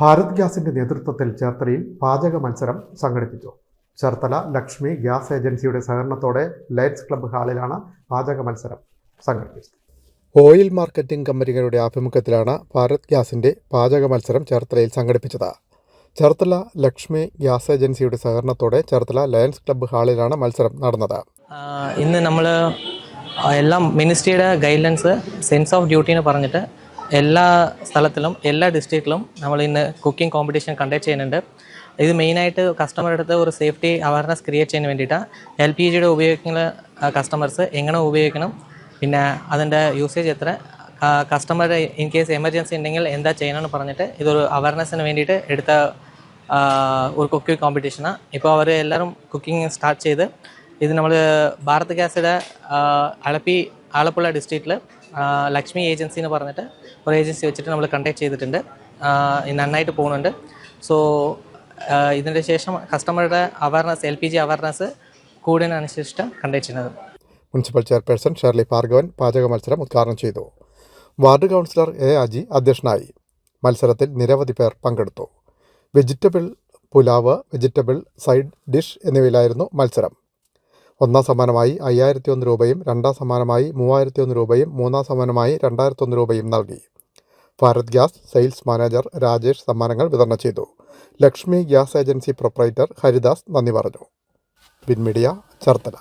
ഭാരത് ഗ്യാസിന്റെ നേതൃത്വത്തിൽ ചേർത്തലയിൽ പാചക മത്സരം സംഘടിപ്പിച്ചു. ചേർത്തല ലക്ഷ്മി ഗ്യാസ് ഏജൻസിയുടെ സഹകരണത്തോടെ ലയൺസ് ക്ലബ്ബ് ഹാളിലാണ് പാചക മത്സരം സംഘടിപ്പിച്ചത്. ഓയിൽ മാർക്കറ്റിംഗ് കമ്പനികളുടെ ആഭിമുഖ്യത്തിലാണ് ഭാരത് ഗ്യാസിന്റെ പാചക മത്സരം ചേർത്തലയിൽ സംഘടിപ്പിച്ചത്. ചേർത്തല ലക്ഷ്മി ഗ്യാസ് ഏജൻസിയുടെ സഹകരണത്തോടെ ചേർത്തല ലയൺസ് ക്ലബ്ബ് ഹാളിലാണ് മത്സരം നടന്നത്. ഇന്ന് നമ്മൾ എല്ലാം മിനിസ്ട്രിയുടെ ഗൈഡ്ലൈൻസ് സെൻസ് ഓഫ് ഡ്യൂട്ടി എന്ന് പറഞ്ഞിട്ട് എല്ലാ സ്ഥലത്തിലും എല്ലാ ഡിസ്ട്രിക്റ്റിലും നമ്മൾ ഇന്ന് കുക്കിംഗ് കോമ്പറ്റീഷൻ കണ്ടക്ട് ചെയ്യുന്നുണ്ട്. ഇത് മെയിനായിട്ട് കസ്റ്റമറുടെ അടുത്ത് ഒരു സേഫ്റ്റി അവയർനെസ് ക്രിയേറ്റ് ചെയ്യാൻ വേണ്ടിയിട്ടാണ്. LPG ഉപയോഗിക്കുന്ന കസ്റ്റമേഴ്സ് എങ്ങനെ ഉപയോഗിക്കണം, പിന്നെ അതിൻ്റെ യൂസേജ് എത്ര, കസ്റ്റമറുടെ ഇൻ കേസ് എമർജൻസി ഉണ്ടെങ്കിൽ എന്താ ചെയ്യണമെന്ന് പറഞ്ഞിട്ട് ഇതൊരു അവയർനെസ്സിന് വേണ്ടിയിട്ട് എടുത്ത ഒരു കുക്കിംഗ് കോമ്പറ്റീഷനാണ്. ഇപ്പോൾ അവർ എല്ലാവരും കുക്കിംഗ് സ്റ്റാർട്ട് ചെയ്ത് ഇത് നമ്മൾ ഭാരത് ഗ്യാസിൻ്റെ ആലപ്പുഴ ഡിസ്ട്രിക്റ്റിൽ ലക്ഷ്മി ഏജൻസി എന്ന് പറഞ്ഞിട്ട് ഒരു ഏജൻസി വെച്ചിട്ട് നമ്മൾ കണ്ടക്ട് ചെയ്തിട്ടുണ്ട്. നന്നായിട്ട് പോകുന്നുണ്ട്. സോ ഇതിൻ്റെ ശേഷം കസ്റ്റമറുടെ അവയർനെസ് LPG അവയർനെസ് കൂടുന്നതിനനുസരിച്ചിട്ട് കണ്ടക്ട് ചെയ്യുന്നത്. മുനിസിപ്പൽ ചെയർപേഴ്സൺ ഷെർലി ഭാർഗവൻ പാചക മത്സരം ഉദ്ഘാടനം ചെയ്തു. Ward councillor A. അജി അധ്യക്ഷനായി. മത്സരത്തിൽ നിരവധി പേർ പങ്കെടുത്തു. Vegetable pulao, vegetable side dish എന്നിവയിലായിരുന്നു മത്സരം. ഒന്നാം സമ്മാനമായി 5001 രൂപയും രണ്ടാം സമ്മാനമായി 3001 രൂപയും മൂന്നാം സമ്മാനമായി 2001 രൂപയും നൽകി. Bharat gas sales manager Rajesh സമ്മാനങ്ങൾ വിതരണം ചെയ്തു. Lakshmi gas agency proprietor Haridas നന്ദി പറഞ്ഞു. വിൻമീഡിയ, ചേർത്തല.